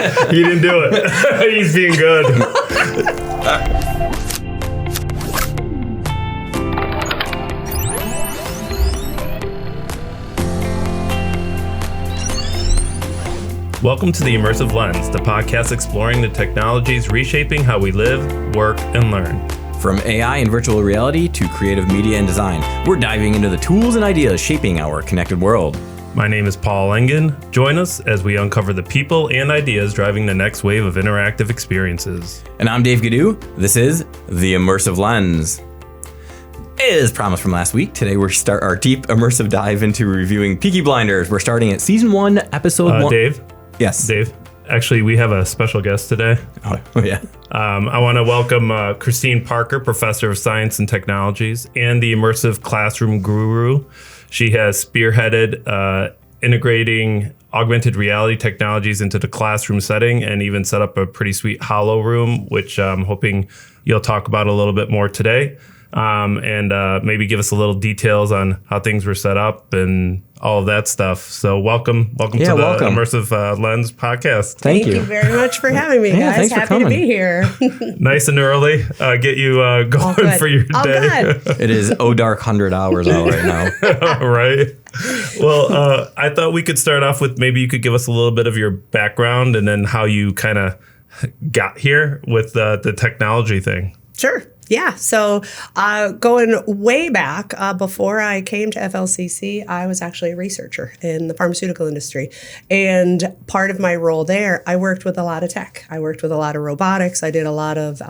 He didn't do it. He's being good. Welcome to the Immersive Lens, the podcast exploring the technologies reshaping how we live, work, and learn. From AI and virtual reality to creative media and design, we're diving into the tools and ideas shaping our connected world. My name is Paul Engin. Join us as we uncover the people and ideas driving the next wave of interactive experiences. And I'm Dave Ghidiu. This is the Immersive Lens. As promised from last week, today we start our deep immersive dive into reviewing Peaky Blinders. We're starting at season 1, episode 1. Dave? Yes. Dave? Actually, we have a special guest today. Oh yeah. I want to welcome Christine Parker, Professor of Science and Technologies and the Immersive Classroom Guru. She has spearheaded integrating augmented reality technologies into the classroom setting and even set up a pretty sweet holo room, which I'm hoping you'll talk about a little bit more today. And maybe give us a little details on how things were set up and all of that stuff. So welcome to the Immersive Lens podcast. Thank you very much for having me, guys. Happy to be here. Nice and early. Get you going for your day. It is dark 100 hours out right now. Right. Well, I thought we could start off with maybe you could give us a little bit of your background and then how you kind of got here with the technology thing. Sure. Yeah. So going way back, before I came to FLCC, I was actually a researcher in the pharmaceutical industry. And part of my role there, I worked with a lot of tech. I worked with a lot of robotics. I did a lot of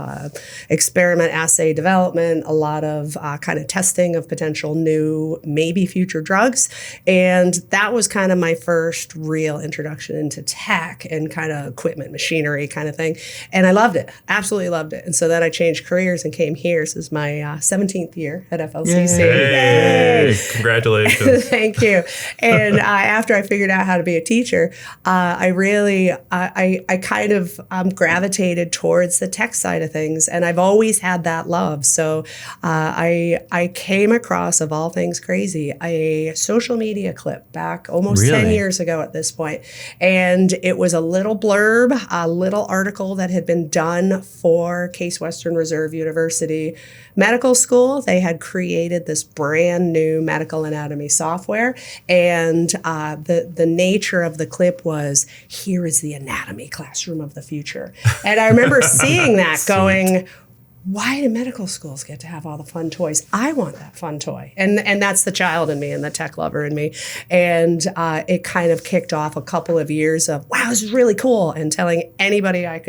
experiment assay development, a lot of kind of testing of potential new, maybe future drugs. And that was kind of my first real introduction into tech and kind of equipment, machinery kind of thing. And I loved it. Absolutely loved it. And so then I changed careers and came here. This is my 17th year at FLCC. Yay! Congratulations. Thank you. And after I figured out how to be a teacher, I kind of gravitated towards the tech side of things. And I've always had that love. So I came across, of all things crazy, a social media clip back almost 10 years ago at this point. And it was a little blurb, a little article that had been done for Case Western Reserve University Medical School. They had created this brand new medical anatomy software. And the nature of the clip was, here is the anatomy classroom of the future. And I remember seeing that going, why do medical schools get to have all the fun toys? I want that fun toy. And that's the child in me and the tech lover in me. And it kind of kicked off a couple of years of, wow, this is really cool. And telling anybody I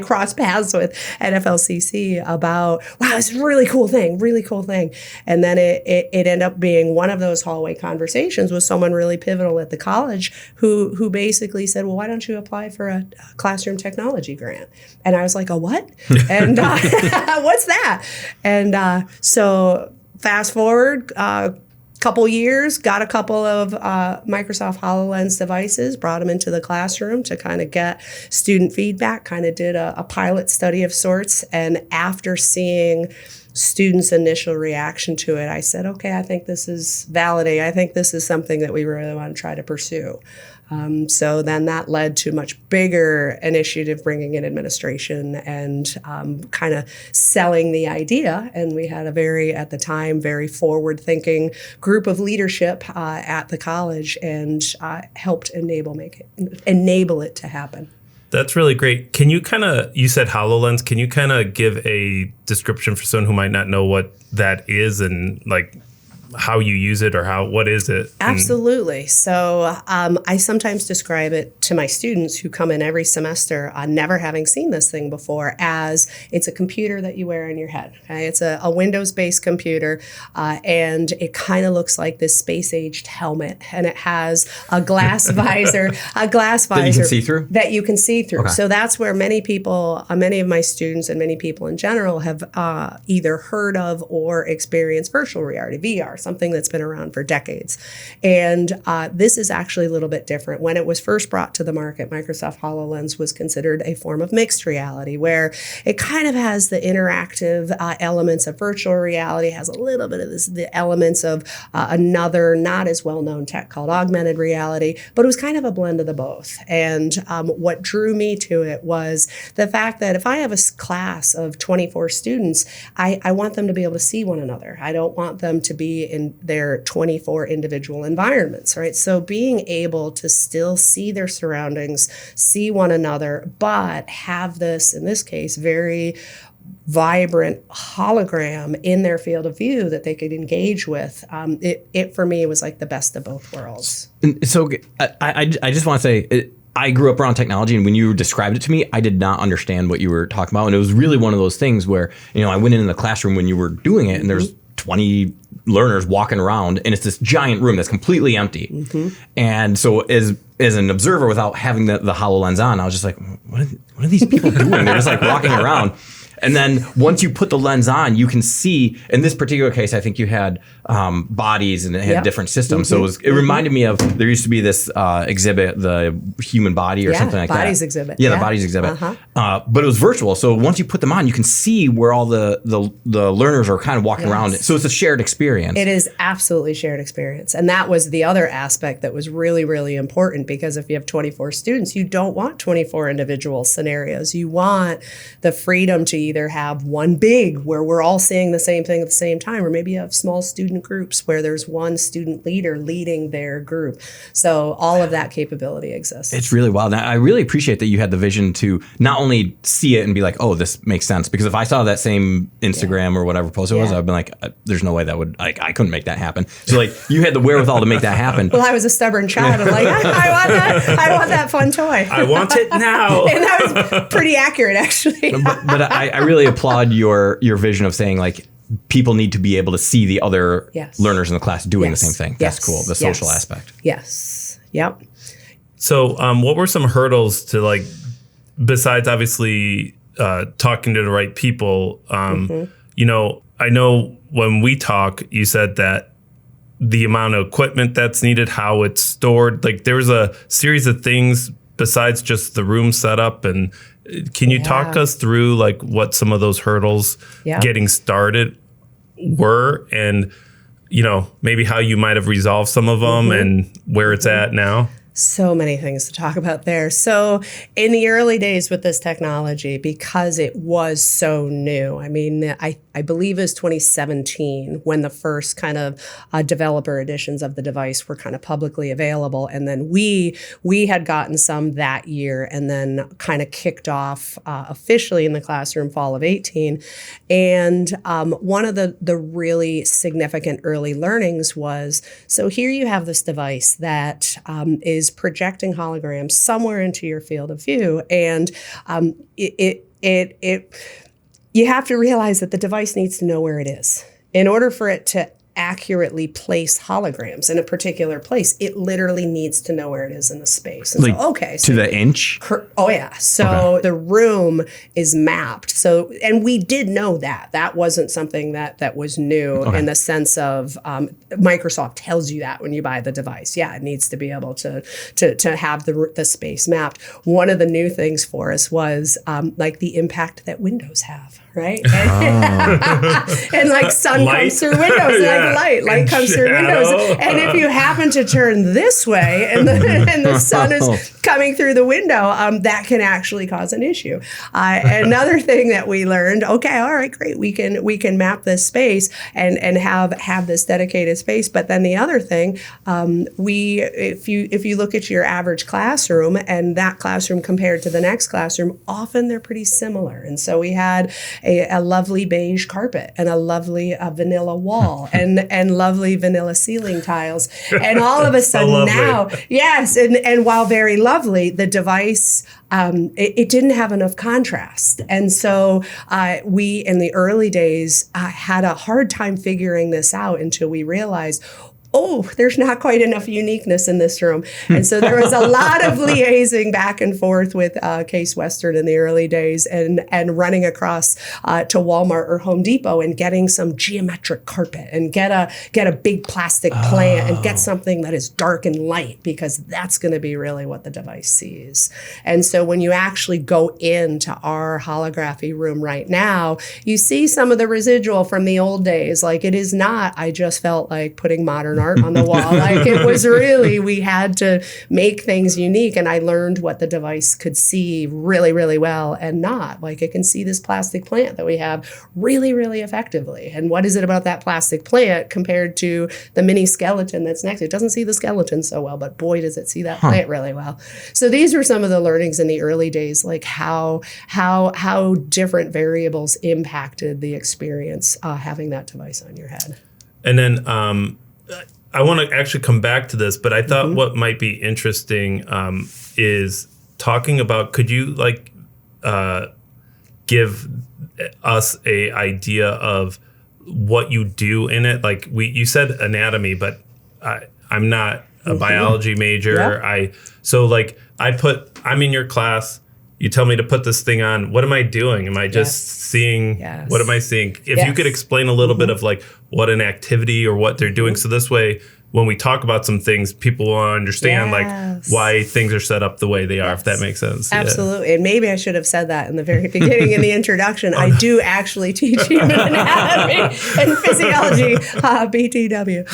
crossed paths with at FLCC about, wow, this is a really cool thing. And then it ended up being one of those hallway conversations with someone really pivotal at the college who basically said, well, why don't you apply for a classroom technology grant? And I was like, a what? And what's that? And so fast forward a couple years, got a couple of Microsoft HoloLens devices, brought them into the classroom to kind of get student feedback, kind of did a pilot study of sorts. And after seeing students' initial reaction to it, I said, okay, I think this is validating. I think this is something that we really want to try to pursue. So then that led to much bigger initiative, bringing in administration and kind of selling the idea. And we had at the time, very forward-thinking group of leadership at the college and helped enable it to happen. That's really great. Can you you said HoloLens, can you kind of give a description for someone who might not know what that is and like how you use it or what is it? Absolutely. So I sometimes describe it to my students who come in every semester never having seen this thing before as it's a computer that you wear in your head. Okay? It's a Windows-based computer and it kind of looks like this space-aged helmet, and it has a glass visor, that you can see through. Okay. So that's where many people, many of my students and many people in general have either heard of or experienced virtual reality, VR. something that's been around for decades. And this is actually a little bit different. When it was first brought to the market, Microsoft HoloLens was considered a form of mixed reality, where it kind of has the interactive elements of virtual reality, has a little bit of the elements of another not as well-known tech called augmented reality, but it was kind of a blend of the both. And what drew me to it was the fact that if I have a class of 24 students, I want them to be able to see one another. I don't want them to be in their 24 individual environments, right? So being able to still see their surroundings, see one another, but have this, in this case, very vibrant hologram in their field of view that they could engage with. It for me was like the best of both worlds. And so I just want to say, I grew up around technology, and when you described it to me, I did not understand what you were talking about. And it was really one of those things where, I went in the classroom when you were doing it, and there's 20 learners walking around, and it's this giant room that's completely empty. And so as an observer, without having the HoloLens on, I was just like, what are these people doing? They're just like walking around. And then once you put the lens on, you can see, in this particular case, I think you had bodies and it had different systems. So it reminded me of, there used to be this exhibit, the human body or something like bodies that. exhibit. The bodies exhibit. But it was virtual. So once you put them on, you can see where all the learners are kind of walking around. So it's a shared experience. It is absolutely shared experience. And that was the other aspect that was really, really important, because if you have 24 students, you don't want 24 individual scenarios. You want the freedom to either have one big where we're all seeing the same thing at the same time, or maybe you have small student groups where there's one student leader leading their group. So all of that capability exists. It's really wild. I really appreciate that you had the vision to not only see it and be like, oh, this makes sense. Because if I saw that same Instagram or whatever post it was, I'd been like, there's no way that would, I couldn't make that happen. So like you had the wherewithal to make that happen. Well, I was a stubborn child. I'm like, I want that fun toy. I want it now. And that was pretty accurate, actually. But I really applaud your vision of saying, like, people need to be able to see the other learners in the class doing the same thing. That's cool. The social aspect. Yes. Yep. So what were some hurdles to, like, besides obviously talking to the right people? I know when we talk, you said that the amount of equipment that's needed, how it's stored, like there's a series of things besides just the room setup. And can you talk us through like what some of those hurdles getting started were, and maybe how you might have resolved some of them and where it's at now? So many things to talk about there. So in the early days with this technology, because it was so new, I mean, I believe it was 2017 when the first kind of developer editions of the device were kind of publicly available. And then we had gotten some that year, and then kind of kicked off officially in the classroom fall of 18. And one of the really significant early learnings was, so here you have this device that is projecting holograms somewhere into your field of view, and you have to realize that the device needs to know where it is. In order for it to accurately place holograms in a particular place, it literally needs to know where it is in the space. And like so to the inch? So the room is mapped. So, and we did know that. That wasn't something that was new in the sense of Microsoft tells you that when you buy the device. Yeah, it needs to be able to have the space mapped. One of the new things for us was like the impact that windows have. Right? And like sun comes through windows, like light comes through windows. And if you happen to turn this way and the sun is coming through the window, that can actually cause an issue. Another thing that we learned, okay, all right, great, we can map this space and have this dedicated space. But then the other thing, if you look at your average classroom and that classroom compared to the next classroom, often they're pretty similar. And so we had a lovely beige carpet and a lovely vanilla wall and lovely vanilla ceiling tiles. And all of a sudden now, and while very lovely, the device, it didn't have enough contrast. And so we, in the early days, had a hard time figuring this out until we realized oh, there's not quite enough uniqueness in this room. And so there was a lot of liaising back and forth with Case Western in the early days and running across to Walmart or Home Depot and getting some geometric carpet and get a big plastic plant and get something that is dark and light, because that's going to be really what the device sees. And so when you actually go into our holography room right now, you see some of the residual from the old days. Like, it is not, I just felt like putting modern art on the wall. Like, it was really, we had to make things unique, and I learned what the device could see really, really well and not. Like, it can see this plastic plant that we have really, really effectively. And what is it about that plastic plant compared to the mini skeleton that's next? It doesn't see the skeleton so well, but boy, does it see that plant really well. So these were some of the learnings in the early days, like how different variables impacted the experience having that device on your head. And then I want to actually come back to this, but I thought what might be interesting is talking about, could you give us a idea of what you do in it? Like, you said anatomy, but I'm not a biology major. Yeah. I'm in your class. You tell me to put this thing on. What am I doing? Am I just seeing? Yes. What am I seeing? If you could explain a little bit of like what an activity or what they're doing. So this way, when we talk about some things, people will understand like why things are set up the way they are, if that makes sense. Absolutely. Yeah. And maybe I should have said that in the very beginning in the introduction. I do actually teach human anatomy and physiology, BTW.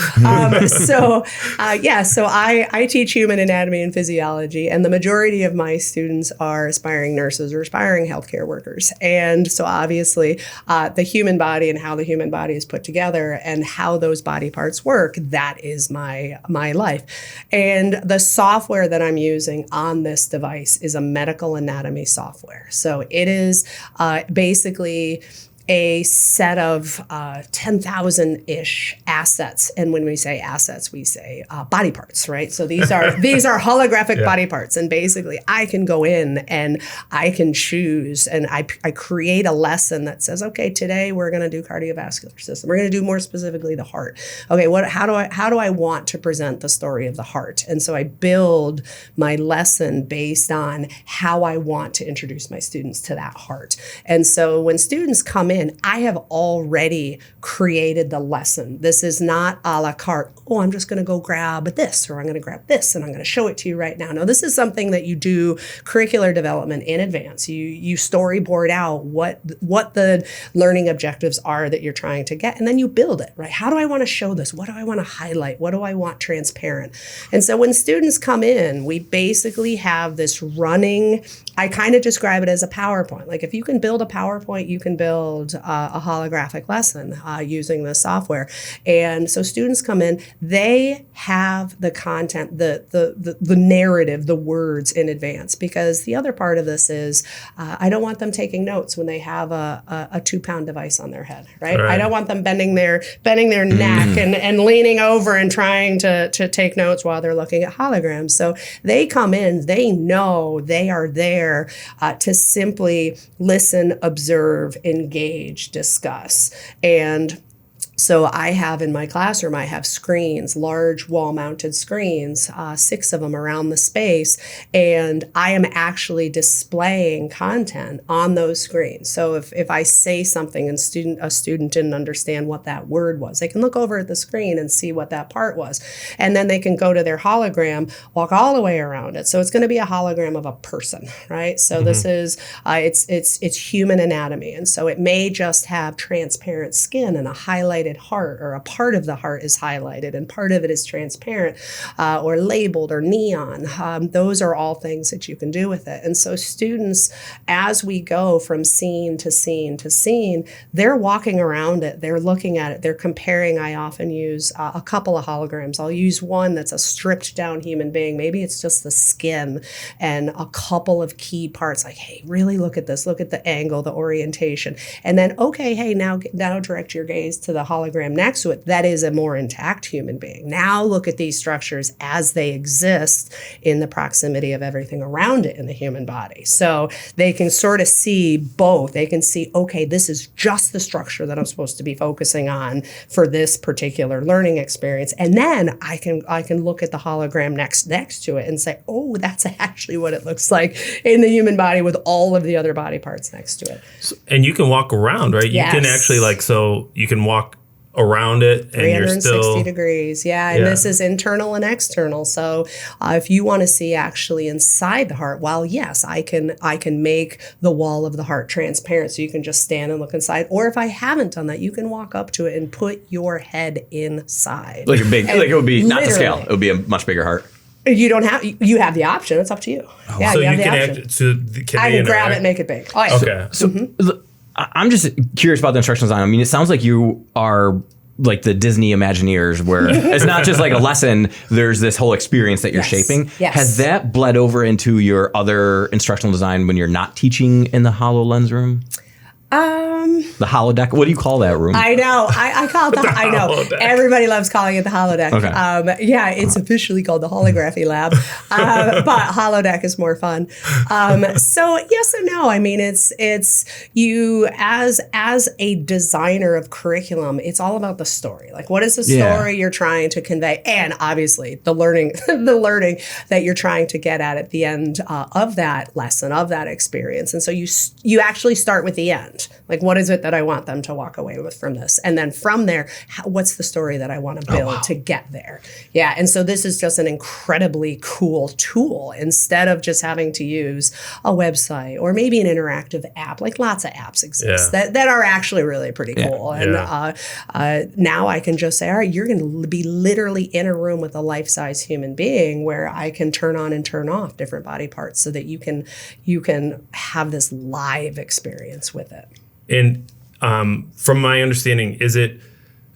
So I teach human anatomy and physiology, and the majority of my students are aspiring nurses or aspiring healthcare workers. And so obviously the human body and how the human body is put together and how those body parts work, that is my life. And the software that I'm using on this device is a medical anatomy software. So it is basically a set of 10,000-ish assets. And when we say assets, we say body parts, right? So these are holographic body parts. And basically, I can go in and I can choose, and I create a lesson that says, okay, today we're going to do cardiovascular system. We're going to do more specifically the heart. Okay, how do I want to present the story of the heart? And so I build my lesson based on how I want to introduce my students to that heart. And so when students come in, I have already created the lesson. This is not a la carte. Oh, I'm just going to go grab this, or I'm going to grab this, and I'm going to show it to you right now. No, this is something that you do curricular development in advance. You storyboard out what the learning objectives are that you're trying to get, and then you build it, right? How do I want to show this? What do I want to highlight? What do I want transparent? And so when students come in, we basically have this running, I kind of describe it as a PowerPoint. Like, if you can build a PowerPoint, you can build a holographic lesson using this software. And so students come in, they have the content, the narrative, the words in advance, because the other part of this is I don't want them taking notes when they have a 2-pound device on their head, right? I don't want them bending their neck and leaning over and trying to take notes while they're looking at holograms. So they come in, they know they are there to simply listen, observe, engage, discuss. And so I have in my classroom, I have screens, large wall-mounted screens, 6 of them around the space, and I am actually displaying content on those screens. So if I say something and a student didn't understand what that word was, they can look over at the screen and see what that part was. And then they can go to their hologram, walk all the way around it. So it's going to be a hologram of a person, right? So this is, it's human anatomy. And so it may just have transparent skin and a highlighted heart, or a part of the heart is highlighted and part of it is transparent or labeled or neon. Those are all things that you can do with it. And so students, as we go from scene to scene to scene, they're walking around it, they're looking at it, they're comparing. I often use a couple of holograms. I'll use one that's a stripped down human being. Maybe it's just the skin and a couple of key parts, like, hey, really look at this, look at the angle, the orientation. And then, okay, hey, now direct your gaze to the hologram next to it that is a more intact human being. Now look at these structures as they exist in the proximity of everything around it in the human body. So they can sort of see both. They can see, okay, this is just the structure that I'm supposed to be focusing on for this particular learning experience. And then I can look at the hologram next to it and say, oh, that's actually what it looks like in the human body with all of the other body parts next to it. And you can walk around, right? Yes. You can actually so you can walk around it and you're 360 still degrees. And this is internal and external. So if you want to see actually inside the heart, while yes, I can make the wall of the heart transparent so you can just stand and look inside. Or if I haven't done that, you can walk up to it and put your head inside. Like a big, And like it would be not to literally, scale. It would be a much bigger heart. You don't have, you have the option. It's up to you. Yeah, so you have you the can option. I I can grab it and make it big. Oh, yeah. Okay. So I'm just curious about the instructional design. I mean, it sounds like you are like the Disney Imagineers, where it's not just like a lesson, there's this whole experience that you're shaping. Yes. Has that bled over into your other instructional design when you're not teaching in the HoloLens room? The holodeck. What do you call that room? I know. I call it I know. holodeck. Everybody loves calling it the holodeck. Okay. Yeah, it's officially called the Holography Lab, but holodeck is more fun. So yes and no. I mean, it's you as a designer of curriculum. It's all about the story. Like, what is the story you're trying to convey, and obviously the learning, that you're trying to get at the end of that lesson, of that experience. And so you actually start with the end. Like, what is it that I want them to walk away with from this? And then from there, what's the story that I want to build to get there? Yeah. And so this is just an incredibly cool tool. Instead of just having to use a website or maybe an interactive app, like lots of apps exist that are actually really pretty cool. And now I can just say, all right, you're going to be literally in a room with a life-size human being where I can turn on and turn off different body parts so that you can have this live experience with it. And from my understanding,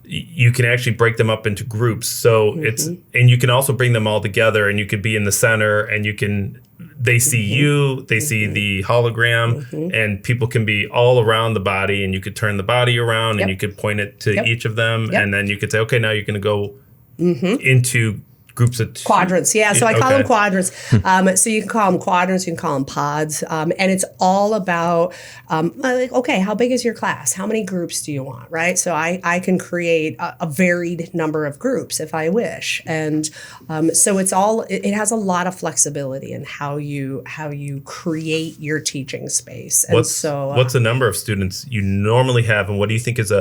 you can actually break them up into groups. So and you can also bring them all together, and you could be in the center, and they see you, they see the hologram, and people can be all around the body, and you could turn the body around, and you could point it to each of them, and then you could say, okay, now you're going to go into groups of quadrants. Yeah. So I call them quadrants. So you can call them quadrants, you can call them pods. And it's all about, like, okay, how big is your class? How many groups do you want? Right. So I can create a varied number of groups if I wish. And so it has a lot of flexibility in how you create your teaching space. And what's the number of students you normally have, and what do you think is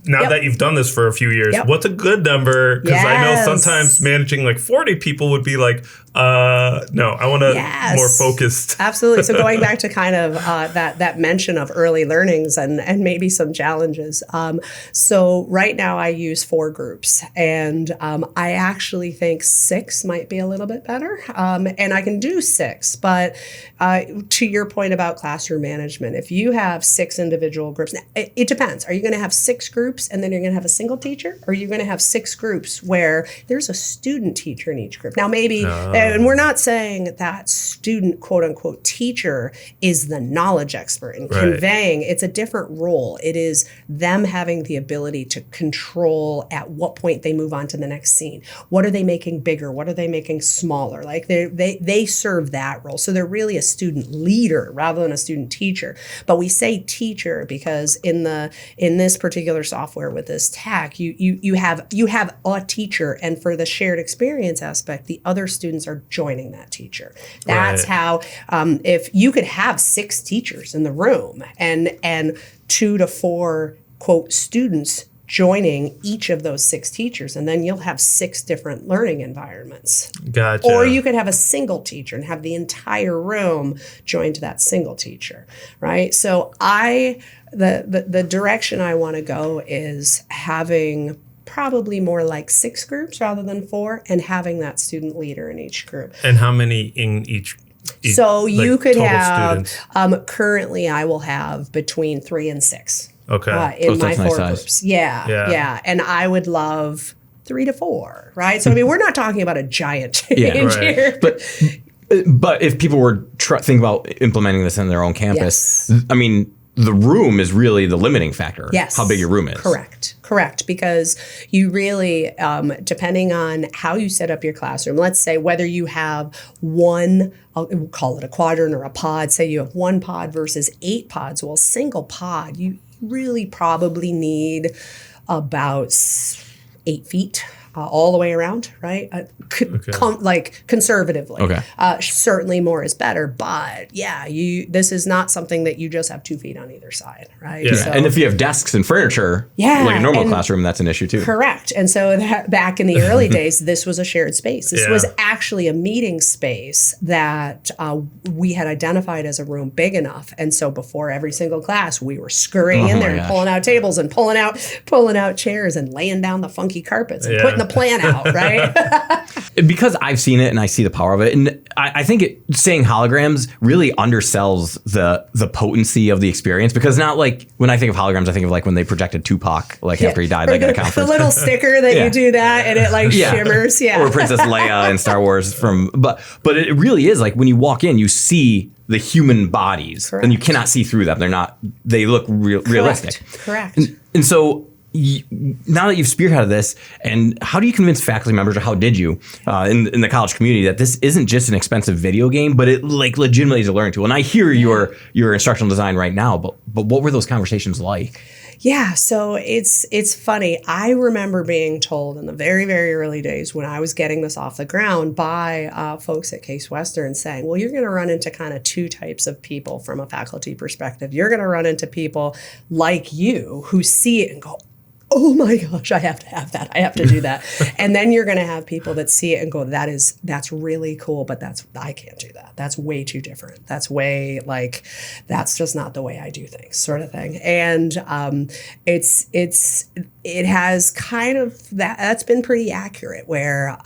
now that you've done this for a few years, what's a good number? Because I know sometimes managing like 40 people would be like, no, I want to more focused. Absolutely. So going back to kind of that mention of early learnings and maybe some challenges. So right now I use 4 groups, and I actually think 6 might be a little bit better. And I can do 6, but to your point about classroom management, if you have 6 individual groups, it depends. Are you going to have 6 groups and then you're going to have a single teacher? Or are you going to have 6 groups where there's a student teacher in each group? Now, maybe, and we're not saying that student, quote unquote, teacher is the knowledge expert in conveying. It's a different role. It is them having the ability to control at what point they move on to the next scene. What are they making bigger? What are they making smaller? Like they serve that role. So they're really a student leader rather than a student teacher. But we say teacher because in this particular software with this tech, you have a teacher, and for the shared experience aspect, the other students are joining that teacher. That's how if you could have 6 teachers in the room and 2 to 4 quote students joining each of those 6 teachers, and then you'll have 6 different learning environments. Gotcha. Or you could have a single teacher and have the entire room joined to that single teacher, right? So the direction I want to go is having probably more like 6 groups rather than 4, and having that student leader in each group. And how many in each so you like, could have, students? Currently I will have between 3 and 6. Okay. In my 4 nice groups. Yeah. And I would love 3 to 4, right? So, I mean, we're not talking about a giant change here. But if people were think about implementing this in their own campus, I mean, the room is really the limiting factor. Yes. How big your room is. Correct. Because you really, depending on how you set up your classroom, let's say whether you have one, I'll call it a quadrant or a pod, say you have 1 pod versus 8 pods. Well, single pod, you really probably need about 8 feet. All the way around, right? Like conservatively. Okay. Certainly more is better, but yeah, this is not something that you just have 2 feet on either side, right? Yeah. So, And if you have desks and furniture, like a normal classroom, that's an issue too. Correct. And so back in the early days, this was a shared space. This Yeah. was actually a meeting space that we had identified as a room big enough. And so before every single class, we were scurrying in there and pulling out tables and pulling out chairs and laying down the funky carpets and putting the plan out, right? Because I've seen it and I see the power of it. And I think saying holograms really undersells the potency of the experience, because not like when I think of holograms, I think of like when they projected Tupac, like after he died, like at a conference. The little sticker that you do that and it like shimmers. Yeah. Or Princess Leia in Star Wars but it really is like when you walk in, you see the human bodies. Correct. And you cannot see through them. They look realistic. Correct. And so now that you've spearheaded this, and how do you convince faculty members, or how did you in the college community, that this isn't just an expensive video game, but it like legitimately is a learning tool? And I hear your instructional design right now, but what were those conversations like? Yeah, so it's funny. I remember being told in the very, very early days when I was getting this off the ground by folks at Case Western saying, well, you're going to run into kind of 2 types of people from a faculty perspective. You're going to run into people like you who see it and go, oh my gosh, I have to have that. I have to do that. And then you're going to have people that see it and go, that's really cool, but I can't do that. That's way too different. That's that's just not the way I do things, sort of thing. And it has kind of that's been pretty accurate, where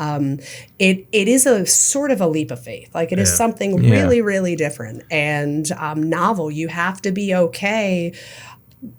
it is a sort of a leap of faith. Like it is something really, really different and novel. You have to be okay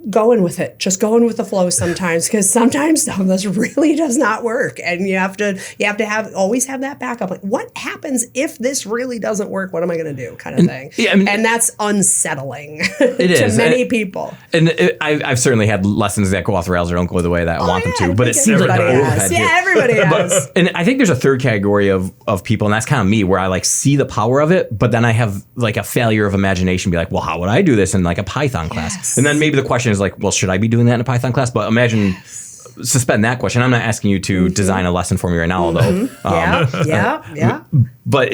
going with it, just going with the flow sometimes, because sometimes this really does not work, and you have to always have that backup. Like, what happens if this really doesn't work? What am I going to do? Kind of thing. Yeah, and that's unsettling to many people. And I've certainly had lessons that go off the rails or don't go the way that I want them to, but it seems like overhead. Yeah, everybody has. And I think there's a third category of people, and that's kind of me, where I like see the power of it, but then I have like a failure of imagination, be like, well, how would I do this in like a Python class? And then maybe the question is like, well, should I be doing that in a Python class? But imagine, suspend that question. I'm not asking you to design a lesson for me right now, although. Yeah. But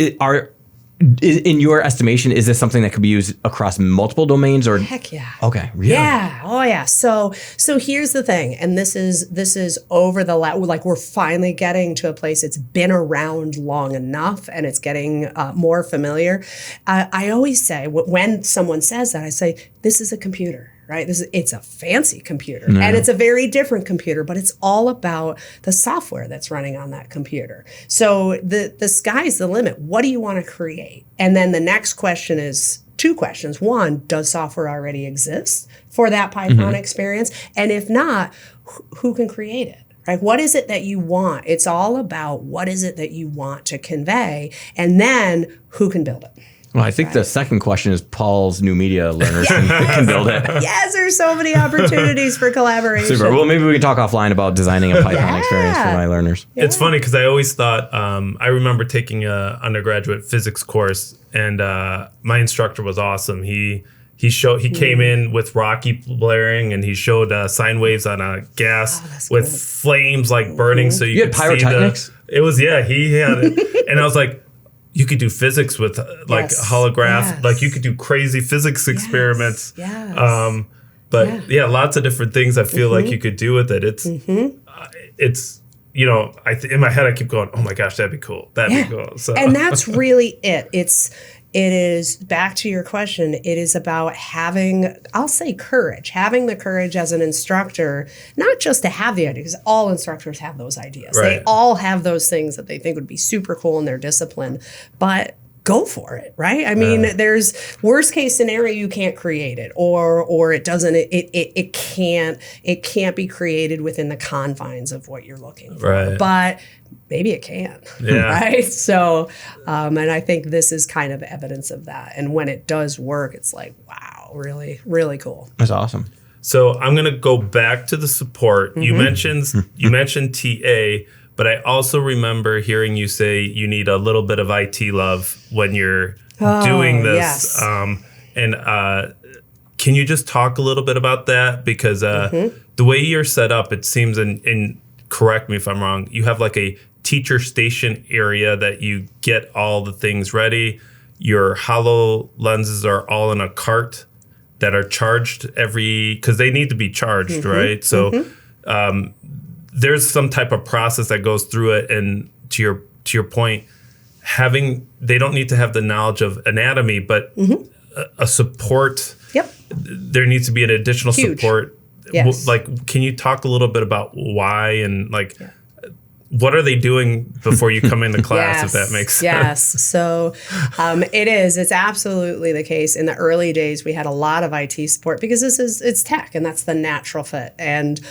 in your estimation, is this something that could be used across multiple domains, or? Heck yeah. Okay. Really? Yeah. Oh yeah. So here's the thing, and this is over the like we're finally getting to a place. It's been around long enough, and it's getting more familiar. I always say when someone says that, I say this is a computer. Right? It's a fancy computer, and it's a very different computer, but it's all about the software that's running on that computer. So the sky's the limit. What do you want to create? And then the next question is 2 questions. One, does software already exist for that Python experience? And if not, who can create it? Right? What is it that you want? It's all about what is it that you want to convey, and then who can build it? Well, I think the second question is Paul's new media learners can build it. Yes, there's so many opportunities for collaboration. Super. Well, maybe we can talk offline about designing a Python experience for my learners. It's funny because I always thought, I remember taking an undergraduate physics course, and my instructor was awesome. He came in with Rocky blaring, and he showed sine waves on a gas with flames like burning, so you had could pyrotechnics? See he had it. And I was like, you could do physics with like holograph, like you could do crazy physics experiments. But lots of different things I feel like you could do with it. It's in my head I keep going, oh my gosh, that'd be cool. That'd be cool. So. And that's really it. It is, back to your question, it is about having, I'll say courage, having the courage as an instructor, not just to have the idea, because all instructors have those ideas. Right. They all have those things that they think would be super cool in their discipline, but go for it, right? I mean, there's worst case scenario, you can't create it, or it doesn't, it can't be created within the confines of what you're looking for. Right. But maybe it can, right? So, and I think this is kind of evidence of that. And when it does work, it's like, wow, really, really cool. That's awesome. So I'm going to go back to the support. You mentioned TA, but I also remember hearing you say you need a little bit of IT love when you're doing this. Yes. Can you just talk a little bit about that? Because the way you're set up, it seems, and correct me if I'm wrong, you have like a teacher station area that you get all the things ready. Your HoloLenses are all in a cart that are charged because they need to be charged, right? So there's some type of process that goes through it. And to your point, they don't need to have the knowledge of anatomy, but a support. Yep. There needs to be an additional support. Yes. Like, can you talk a little bit about why and what are they doing before you come into class, if that makes sense? Yes. So it's absolutely the case. In the early days, we had a lot of IT support because it's tech, and that's the natural fit. And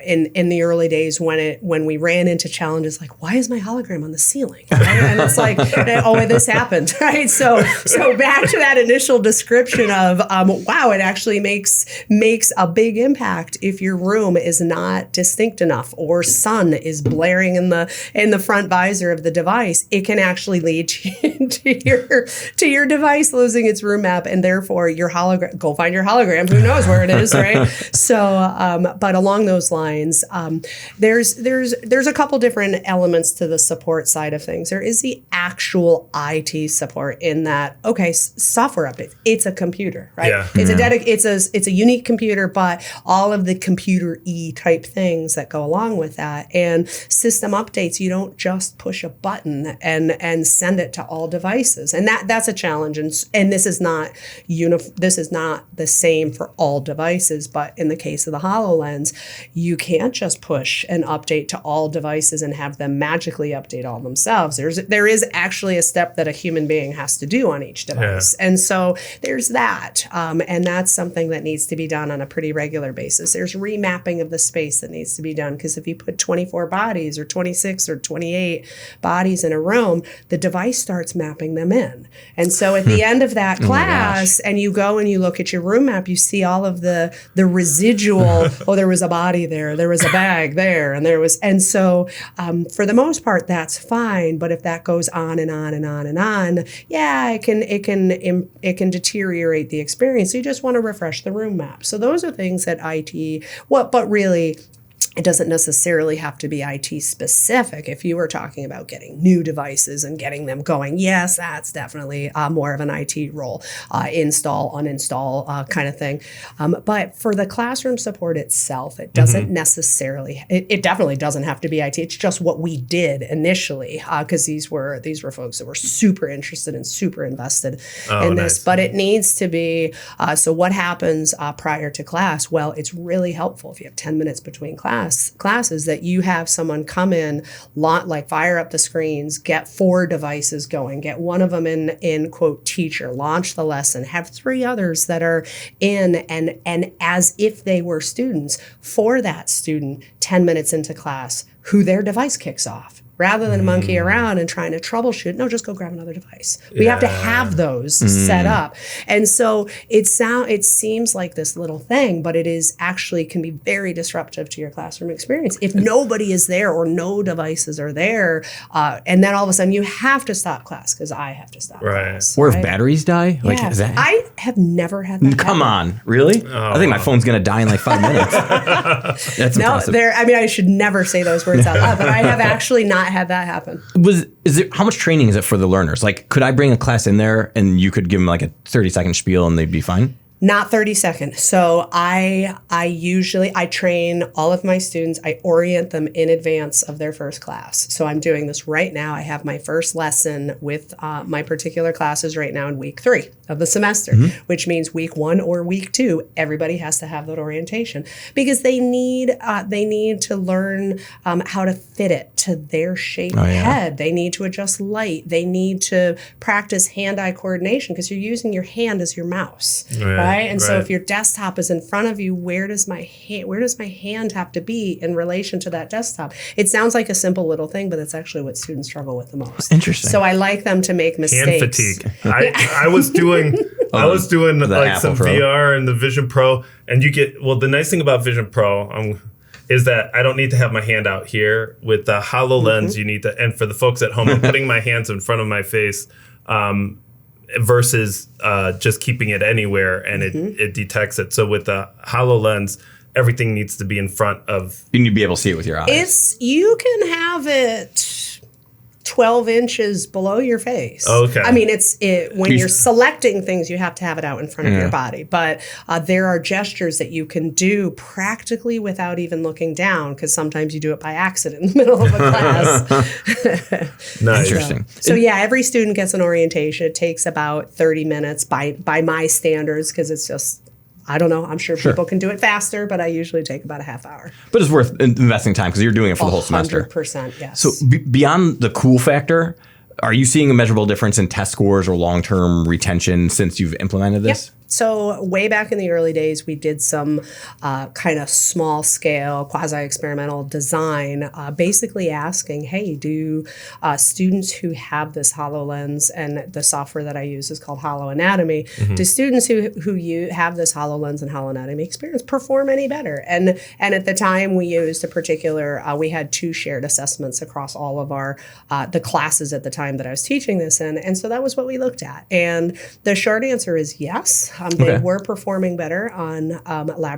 in the early days when we ran into challenges like, why is my hologram on the ceiling? Right? And it's like, oh, this happened, right? So back to that initial description of, wow, it actually makes a big impact if your room is not distinct enough or sun is blaring in the front visor of the device. It can actually lead to your device losing its room map, and therefore your hologram. Go find your hologram. Who knows where it is, right? So, but along those lines, there's a couple different elements to the support side of things. There is the actual IT support in that. Okay, software updates. It's a computer, right? Yeah. It's a unique computer, but all of the computer-y type things that go along with that, and system updates, you don't just push a button and send it to all devices, and that's a challenge. And this is not the same for all devices. But in the case of the HoloLens, you can't just push an update to all devices and have them magically update all themselves. There is actually a step that a human being has to do on each device, and so there's that, and that's something that needs to be done on a pretty regular basis. There's remapping of the space that needs to be done, because if you put 24 bodies or 26 or 28 bodies in a room, the device starts mapping them in. And so at the end of that class, and you go and you look at your room map, you see all of the residual, there was a body there was a bag there, and so for the most part, that's fine. But if that goes on and on and on and on, it can deteriorate the experience. So you just want to refresh the room map. So those are things that but really, it doesn't necessarily have to be IT specific. If you were talking about getting new devices and getting them going, yes, that's definitely more of an IT role, install, uninstall kind of thing. But for the classroom support itself, it doesn't necessarily, it definitely doesn't have to be IT. It's just what we did initially, because these were folks that were super interested and super invested in this. But it needs to be, so what happens prior to class? Well, it's really helpful if you have 10 minutes between classes that you have someone come in, fire up the screens, get 4 devices going, get one of them in quote teacher, launch the lesson, have 3 others that are in, and as if they were students, for that student 10 minutes into class, who their device kicks off. Rather than monkey around and trying to troubleshoot, no, just go grab another device. We have to have those set up. And so it seems like this little thing, but it is actually can be very disruptive to your classroom experience. If nobody is there or no devices are there, and then all of a sudden you have to stop class, because I have to stop class. Or if batteries die? Yeah. Is that... I have never had that Come on, really? I think my phone's going to die in 5 minutes. That's impressive. I should never say those words out loud, but I have actually not had that happen. How much training is it for the learners? Like, could I bring a class in there and you could give them like a 30-second spiel and they'd be fine? Not 30 seconds. So I train all of my students. I orient them in advance of their first class. So I'm doing this right now. I have my first lesson with my particular classes right now in week 3 of the semester, which means week 1 or week 2, everybody has to have that orientation because they need to learn how to fit it to their shaped head. They need to adjust light. They need to practice hand-eye coordination because you're using your hand as your mouse, right? And so if your desktop is in front of you, where does my hand have to be in relation to that desktop? It sounds like a simple little thing, but that's actually what students struggle with the most. Interesting. So I like them to make mistakes. Hand fatigue. I was doing like some Pro. VR and the Vision Pro, and you get the nice thing about Vision Pro is that I don't need to have my hand out here. With the HoloLens, you need to, and for the folks at home, I'm putting my hands in front of my face. Versus just keeping it anywhere and it detects it. So with the HoloLens, everything needs to be in front of. You need to be able to see it with your eyes. You can have it 12 inches below your face. Okay. I mean, when you're selecting things, you have to have it out in front of your body. But there are gestures that you can do practically without even looking down, because sometimes you do it by accident in the middle of a class. Nice. Interesting. So yeah, every student gets an orientation. It takes about 30 minutes by my standards, because it's just, I don't know. I'm sure people can do it faster, but I usually take about a half hour. But it's worth investing time because you're doing it for the whole semester. 100%, yes. So beyond the cool factor, are you seeing a measurable difference in test scores or long-term retention since you've implemented this? Yep. So way back in the early days, we did some kind of small-scale, quasi-experimental design, basically asking, hey, do students who have this HoloLens, and the software that I use is called HoloAnatomy, do students who have this HoloLens and HoloAnatomy experience perform any better? And at the time, we used a particular, we had 2 shared assessments across all of our, the classes at the time that I was teaching this in, and so that was what we looked at. And the short answer is yes. They were performing better on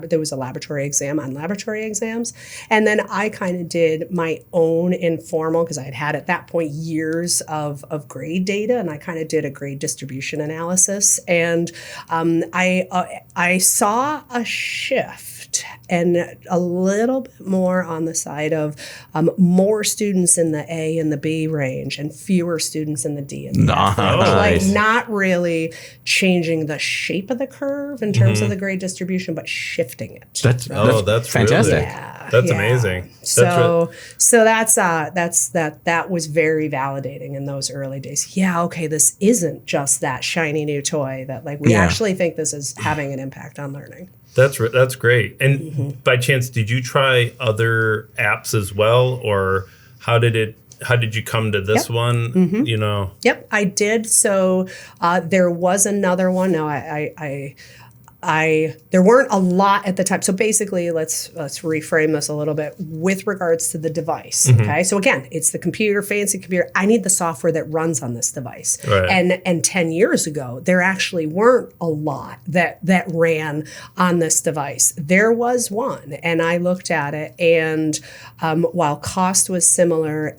there was a laboratory exam on laboratory exams. And then I kind of did my own informal, because I had at that point years of grade data, and I kind of did a grade distribution analysis. And I saw a shift and a little bit more on the side of more students in the A and the B range and fewer students in the D and the F range. Like not really changing the shape of the curve in terms of the grade distribution, but shifting it. That's fantastic. Really, that's amazing. That was very validating in those early days. Yeah, okay, this isn't just that shiny new toy that we actually think this is having an impact on learning. That's great. And by chance, did you try other apps as well, or how did you come to this one? You know. Yep, I did. So there was another one. No, there weren't a lot at the time. So basically, let's reframe this a little bit with regards to the device. Okay, so again, it's the computer, fancy computer. I need the software that runs on this device. Right. And 10 years ago, there actually weren't a lot that ran on this device. There was one, and I looked at it, and while cost was similar,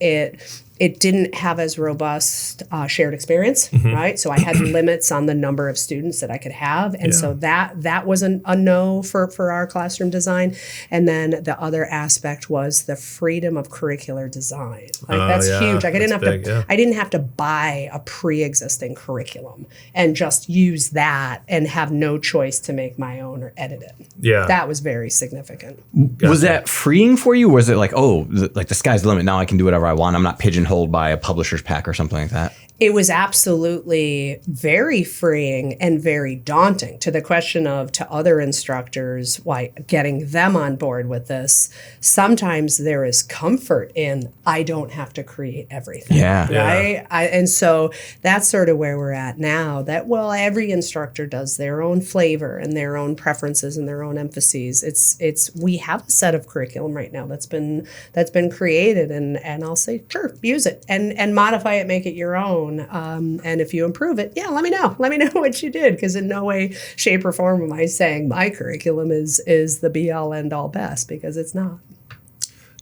it didn't have as robust shared experience, right? So I had limits on the number of students that I could have. And so that was a no for our classroom design. And then the other aspect was the freedom of curricular design. That's huge. I didn't have to buy a pre-existing curriculum and just use that and have no choice to make my own or edit it. Yeah. That was very significant. Was that freeing for you? Or was it like, the sky's the limit, now I can do whatever I want, I'm not pigeonholed by a publisher's pack or something like that? It was absolutely very freeing and very daunting. To the question of, to other instructors, why getting them on board with this, sometimes there is comfort in, I don't have to create everything. Right? And so that's sort of where we're at now, that, every instructor does their own flavor and their own preferences and their own emphases. We have a set of curriculum right now that's been created, and I'll say, sure, use it and modify it, make it your own. And if you improve it, let me know. Let me know what you did, because in no way, shape, or form am I saying my curriculum is the be all end all best, because it's not.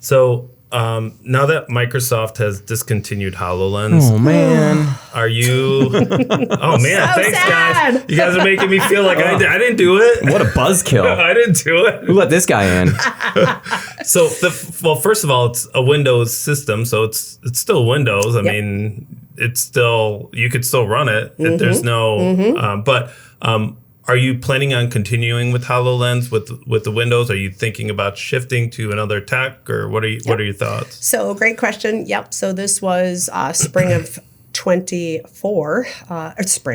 So now that Microsoft has discontinued HoloLens, Oh man. are you? Oh man, So thanks sad. guys. You guys are making me feel like I didn't do it. What a buzzkill. I didn't do it. Who let this guy in? So, well, first of all, it's a Windows system, so it's still Windows. I mean, it's still, you could still run it. There's no, are you planning on continuing with HoloLens with the Windows? Are you thinking about shifting to another tech, or what are your thoughts? So great question. Yep. So this was spring of 24,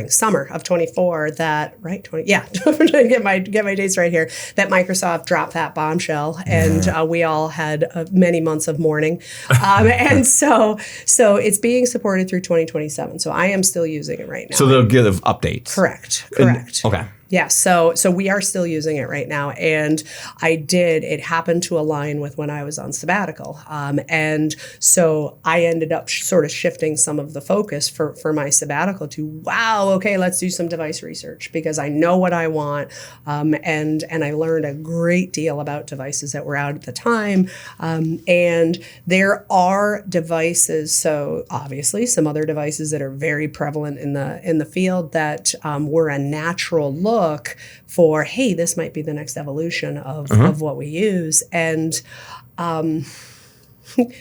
summer of 24 that, right? 20, yeah, I'm trying to get my dates right here, that Microsoft dropped that bombshell, and we all had many months of mourning. And so it's being supported through 2027. So I am still using it right now. So they'll give updates. Correct. Okay. Yeah, so we are still using it right now, and it happened to align with when I was on sabbatical, and so I ended up sort of shifting some of the focus for my sabbatical to, wow, okay, let's do some device research, because I know what I want, and I learned a great deal about devices that were out at the time, and there are devices, so obviously some other devices that are very prevalent in the field that were a natural look for, hey, this might be the next evolution of what we use. And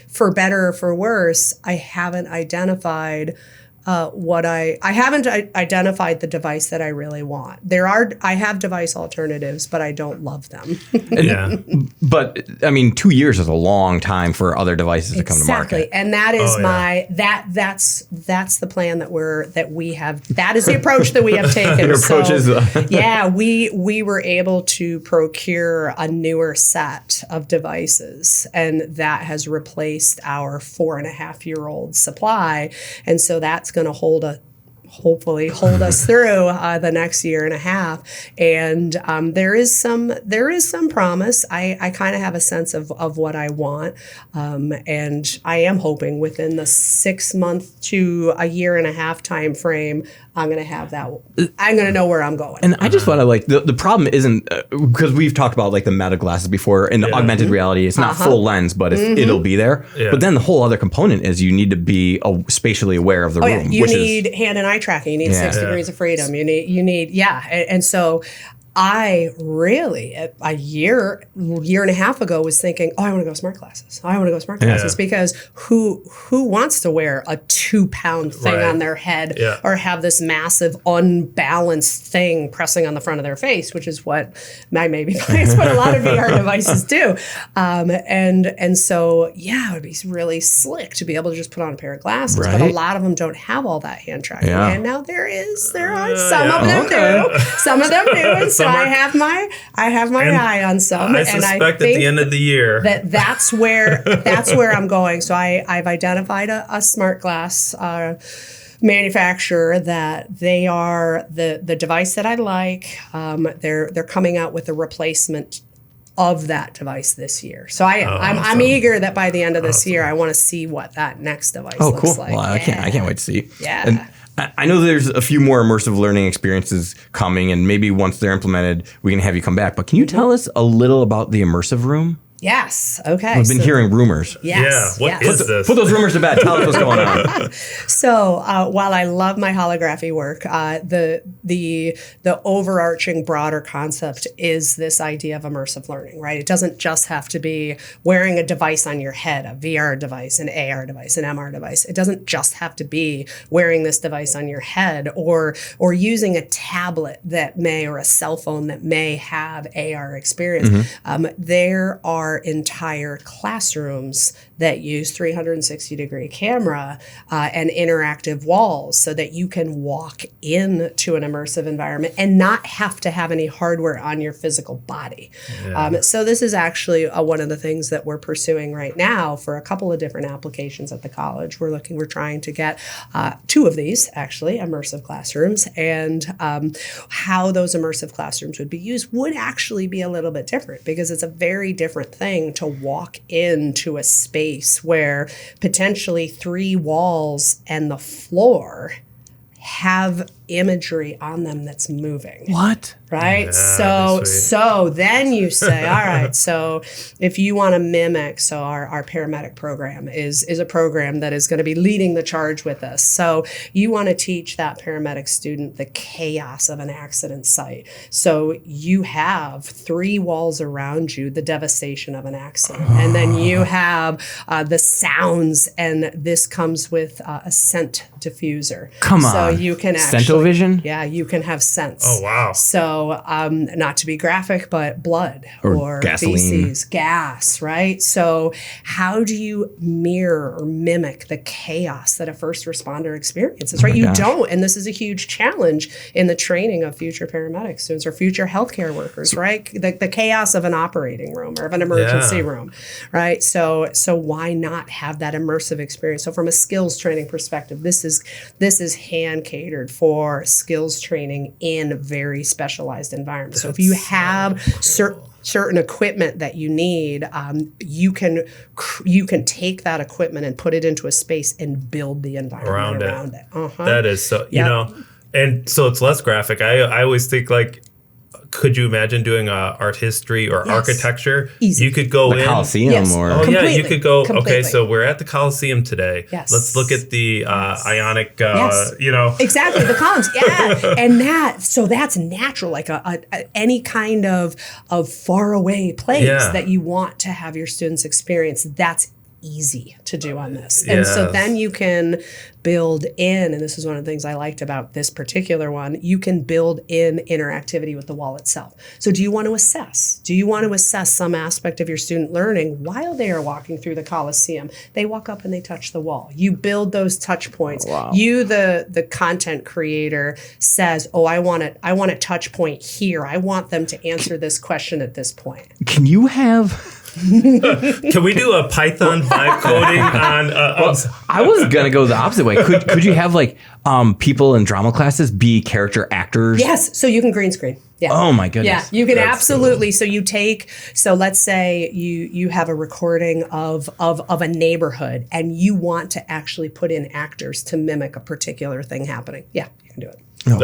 for better or for worse, I haven't identified identified the device that I really want. I have device alternatives, but I don't love them. Yeah. But I mean, 2 years is a long time for other devices to come to market. Exactly. And that is that's the plan that we have. That is the approach that we have taken. Your approach is yeah, we were able to procure a newer set of devices, and that has replaced our 4.5-year-old supply. And so that's going to hopefully hold us through the next year and a half. And there is some promise. I kind of have a sense of what I want, and I am hoping within the 6 month to a year and a half time frame, I'm going to have that. I'm going to know where I'm going. And I just want to the problem isn't because we've talked about like the meta glasses before and augmented reality. It's not full lens, but it'll be there. Yeah. But then the whole other component is you need to be spatially aware of the room. Yeah. You need hand and eye tracking. You need 6 degrees of freedom. You need and so I really, a year and a half ago, was thinking, I want to go smart glasses. Because who wants to wear a 2-pound thing on their head or have this massive unbalanced thing pressing on the front of their face, which is what it's what a lot of VR devices do. And so, it would be really slick to be able to just put on a pair of glasses, but a lot of them don't have all that hand tracking. Yeah. And now there are some of them do. Some of them do. And so I have my eye on some, I suspect at the end of the year that's where I'm going. So I've identified a smart glass manufacturer that they are the device that I like. They're coming out with a replacement of that device this year. So I'm eager that by the end of this year, I want to see what that next device looks like. Well, I can't wait to see. Yeah. And I know there's a few more immersive learning experiences coming, and maybe once they're implemented, we can have you come back. But can you tell us a little about the immersive room? Yes. Okay. I've been hearing rumors. Yes. Yeah. What is this? Put those rumors to bed. Tell us what's going on. So while I love my holography work, the overarching broader concept is this idea of immersive learning, right? It doesn't just have to be wearing a device on your head, a VR device, an AR device, an MR device. It doesn't just have to be wearing this device on your head or using a tablet or a cell phone that may have AR experience. There are entire classrooms that use 360-degree camera and interactive walls so that you can walk into an immersive environment and not have to have any hardware on your physical body. Yeah. So this is actually one of the things that we're pursuing right now for a couple of different applications at the college. We're trying to get 2 of these, actually, immersive classrooms, and how those immersive classrooms would be used would actually be a little bit different, because it's a very different thing to walk into a space where potentially 3 walls and the floor have imagery on them that's moving. What? Right? Yeah, So then you say, all right, so if you want to mimic, so our paramedic program is a program that is going to be leading the charge with us. So you want to teach that paramedic student the chaos of an accident site. So you have 3 walls around you, the devastation of an accident. And then you have the sounds, and this comes with a scent diffuser. Come on. So you can actually, Scent-o-vision? yeah, you can have scents. Oh, wow. So not to be graphic, but blood or gasoline. feces, gas, right? So how do you mirror or mimic the chaos that a first responder experiences, right? You don't, and this is a huge challenge in the training of future paramedic students or future healthcare workers, right? The chaos of an operating room or of an emergency room, right? So why not have that immersive experience? So from a skills training perspective, this is hand catered for skills training in very specialized environments. So if you have certain equipment that you need, you can take that equipment and put it into a space and build the environment around it. That is so, you know, and so it's less graphic. I always think like, could you imagine doing art history or architecture? Easy. You could go The in. Coliseum or... Oh, yeah, you could go, Completely. okay, so we're at the Coliseum today. Yes. Let's look at the ionic, Yes. you know. Exactly, the columns, yeah. And that's natural, like any kind of faraway place that you want to have your students experience, that's easy to do on this. And so then you can build in, and this is one of the things I liked about this particular one, you can build in interactivity with the wall itself. So do you want to assess? Do you want to assess some aspect of your student learning while they are walking through the Coliseum? They walk up and they touch the wall. You build those touch points. Wow. You, the content creator, says, oh, I want a touch point here. I want them to answer this question at this point. Can you have... Can we do a Python vibe coding on? I was gonna go the opposite way. Could you have like people in drama classes be character actors? Yes, so you can green screen. Yeah. Oh my goodness. Yeah, you can That's absolutely. So let's say you have a recording of a neighborhood and you want to actually put in actors to mimic a particular thing happening. Yeah, you can do it. Oh,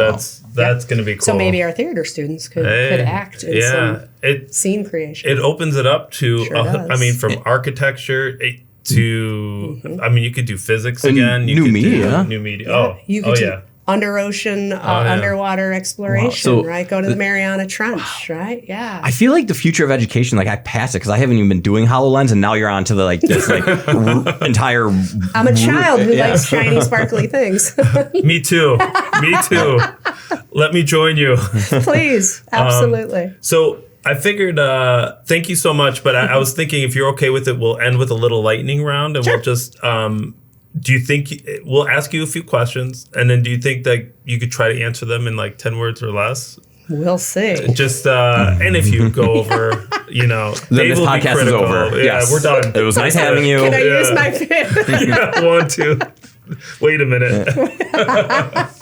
That's going to be cool. So maybe our theater students could act in some scene creation. It opens it up to, Sure I mean, from architecture to, I mean, you could do physics again. You new could media. Do new media. Oh, you could do under ocean, underwater exploration, So right? Go to the Mariana Trench, right? Yeah. I feel like the future of education, like I passed it because I haven't even been doing HoloLens, and now you're on to the like this like entire. I'm a child who likes shiny, sparkly things. Me too. Me too. Let me join you. Please, absolutely. So I figured, thank you so much, but I was thinking if you're okay with it, we'll end with a little lightning round, and we'll just, do you think, we'll ask you a few questions, and then do you think that you could try to answer them in like 10 words or less? We'll see. Just, and if you go over, you know, Then this podcast is over. Yeah, we're done. It was nice having you. Can I use my pen? Yeah, 1, 2. Wait a minute.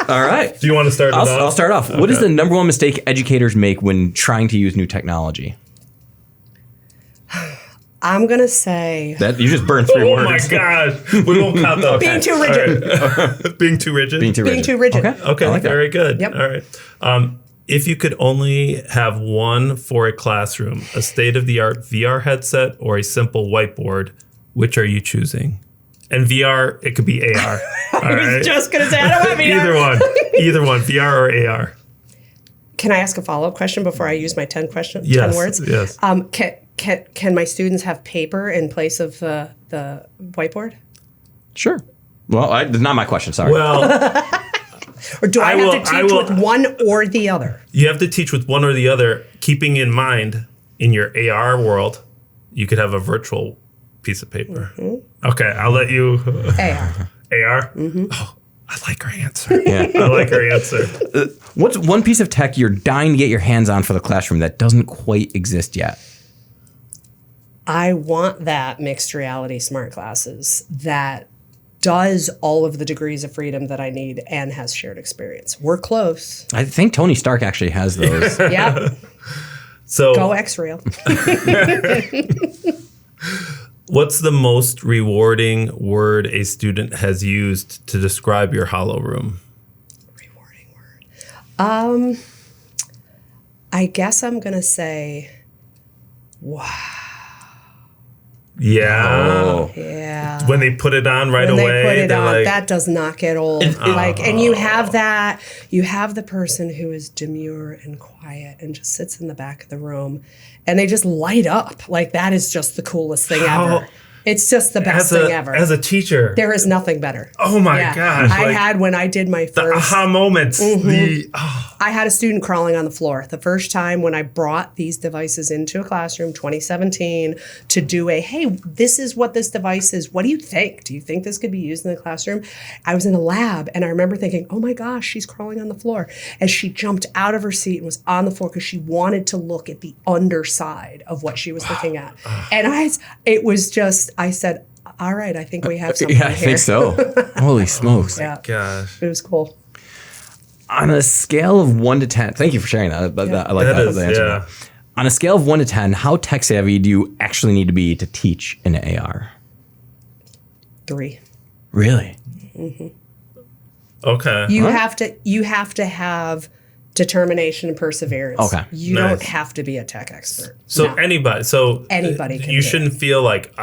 All right. Do you want to start it off? I'll start off. What is the number one mistake educators make when trying to use new technology? I'm going to say... That you just burned 3 Oh words. my gosh. We won't count those. Being too rigid. Right. Being too rigid? Being too rigid. Okay, I like that. very good. Yep. All right. If you could only have one for a classroom, a state-of-the-art VR headset or a simple whiteboard, which are you choosing? And VR, it could be AR. All I right? was just going to say, I don't want VR. Either one, VR or AR. Can I ask a follow-up question before I use my 10 words? Yes. Can my students have paper in place of the whiteboard? Sure. Well, that's not my question. Sorry. Well, Or do I have to teach with one or the other? you have to teach with one or the other, keeping in mind in your AR world, you could have a virtual piece of paper. Mm-hmm. Okay, I'll let you. AR. AR? Mm-hmm. Oh, I like her answer. Yeah. I like her answer. What's one piece of tech you're dying to get your hands on for the classroom that doesn't quite exist yet? I want that mixed reality smart glasses that does all of the degrees of freedom that I need and has shared experience. We're close. I think Tony Stark actually has those. Yeah. So, Go X-Rail. what's the most rewarding word a student has used to describe your Holo Room? Rewarding word. I guess I'm going to say, wow. Yeah. Oh. Yeah. When they put it on right When away, they put it they're on, like, that does not get old. And you have that, you have the person who is demure and quiet and just sits in the back of the room and they just light up. Like, that is just the coolest thing ever. It's just the best thing ever. As a teacher. There is nothing better. Oh my gosh. I had, when I did my the first, aha moments. I had a student crawling on the floor. The first time when I brought these devices into a classroom, 2017, to do hey, this is what this device is. What do you think? Do you think this could be used in the classroom? I was in a lab and I remember thinking, oh my gosh, she's crawling on the floor. And she jumped out of her seat and was on the floor because she wanted to look at the underside of what she was looking at. And I said, all right, I think we have something Yeah, I here. think so. Holy smokes. Yeah, Gosh. it was cool. On a scale of 1 to 10, thank you for sharing that. I like that. Is, the answer. yeah. On a scale of 1 to 10, how tech savvy do you actually need to be to teach in AR? 3. Really? Okay. You have to have determination and perseverance. Okay. You Nice. don't have to be a tech expert. So No. anybody can you do shouldn't feel like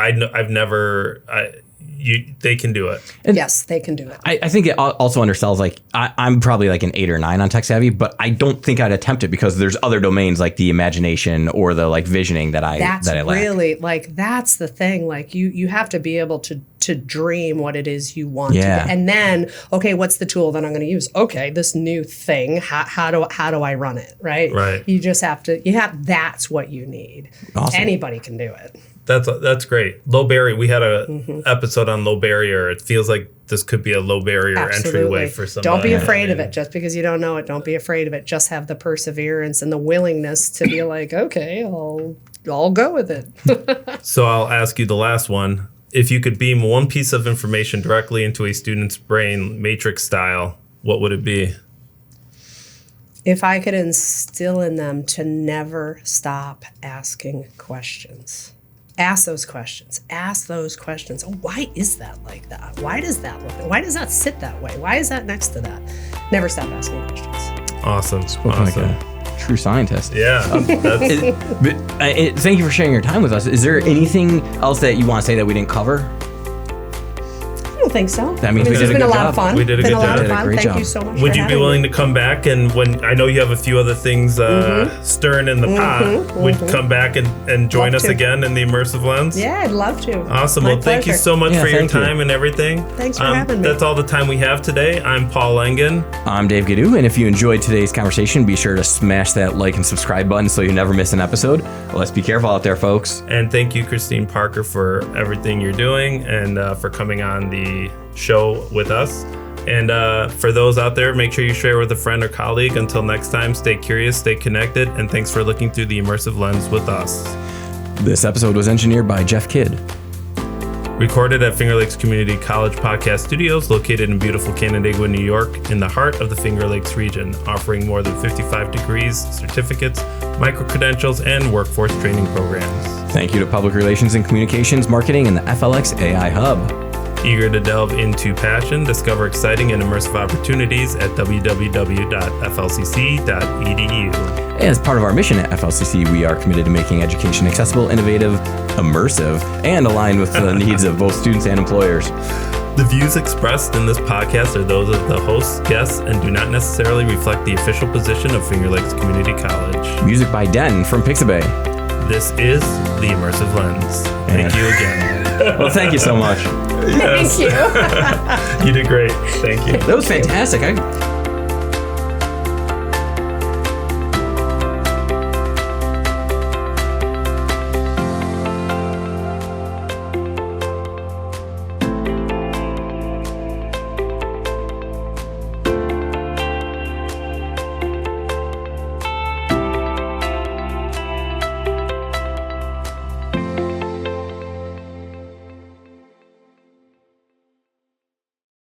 they can do it. Yes, they can do it. I think it also undersells, like, I'm probably like an 8 or 9 on tech savvy, but I don't think I'd attempt it because there's other domains like the imagination or the like visioning that I That's lack. really, like, that's the thing. Like, you have to be able to dream what it is you want Yeah. to do. And then, okay, what's the tool that I'm going to use? Okay, this new thing, how do I run it, right? Right. You just have to, that's what you need. Awesome. Anybody can do it. That's great. Low barrier. We had a Mm-hmm. episode on low barrier. It feels like this could be a low barrier entryway for somebody. Don't be afraid of it. Just because you don't know it, don't be afraid of it. Just have the perseverance and the willingness to be like, okay, I'll go with it. So I'll ask you the last one. If you could beam one piece of information directly into a student's brain, Matrix style, what would it be? If I could instill in them to never stop asking questions. Ask those questions. Ask those questions. Oh, why is that like that? Why does that look? Why does that sit that way? Why is that next to that? Never stop asking questions. Awesome. Like a true scientist. Yeah. Thank you for sharing your time with us. Is there anything else that you want to say that we didn't cover? I don't think so. That means we it's did a been good a lot job. of fun. We did a Been good lot job. of Did a fun. great Thank job. you so much. Would for you be having willing me. to come back and when I know you have a few other things stirring in the pot, would you come back and join Love us to. again in the Immersive Lens? Yeah, I'd love to. Awesome. My Well, thank you pleasure. so much Yeah, for your thank you. time and everything. Thanks for having me. That's all the time we have today. I'm Paul Engin. I'm Dave Ghidiu, and if you enjoyed today's conversation, be sure to smash that like and subscribe button so you never miss an episode. Let's be careful out there, folks. And thank you, Christine Parker, for everything you're doing and for coming on the show with us. And for those out there, make sure you share with a friend or colleague. Until next time, stay curious, stay connected, and thanks for looking through the Immersive Lens with us. This episode was engineered by Jeff Kidd. Recorded at Finger Lakes Community College Podcast Studios, located in beautiful Canandaigua, New York, in the heart of the Finger Lakes region, offering more than 55 degrees, certificates, micro-credentials, and workforce training programs. Thank you to Public Relations and Communications Marketing and the FLX AI Hub. Eager to delve into passion, discover exciting and immersive opportunities at www.flcc.edu. As part of our mission at FLCC, we are committed to making education accessible, innovative, immersive, and aligned with the needs of both students and employers. The views expressed in this podcast are those of the hosts, guests, and do not necessarily reflect the official position of Finger Lakes Community College. Music by Den from Pixabay. This is the Immersive Lens. Thank you again. Well, thank you so much. Yes. Thank you. You did great. Thank you. That was fantastic.